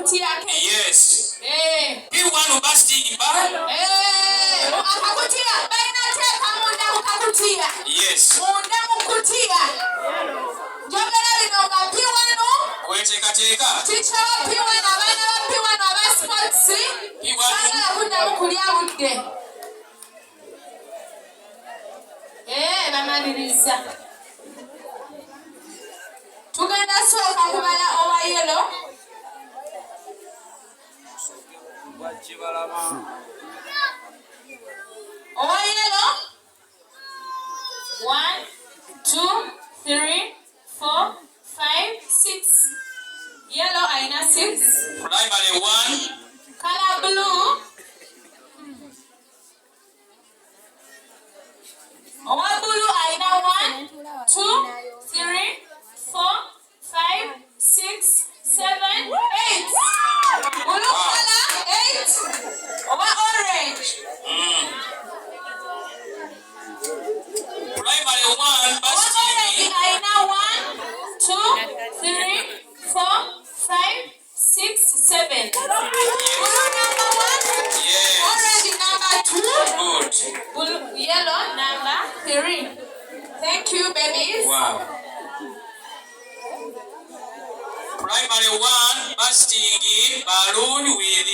akakutiya ke. Yes. P1 busting ball. Akakutiya baina teka munda mukakutiya. Yes. Munda mukutiya. Jogera lino nga P1 Kweteka. Teacher P1 abaana ba P1 aba sports. Sagala kuddamu kulya budde. Bamaliriza. Tugenda sooka kubala owa yellow. Owa yellow. 1, 2, 3, 4, 5, 6. Yellow aina 6. Primary 1. Color blue. Owa blue aina 1, 2, 3, 4, 5, 6, 7, 8. Blue color 8. Owa orange. Primary 1 Owa busting. orange aina 1, 2, 3, 4, 5, 6, 7. Blue number 1. Yes. Orange number 2. Good. Blue, yellow number 3. Thank you, babies. Wow. Primary 1 busting balloon with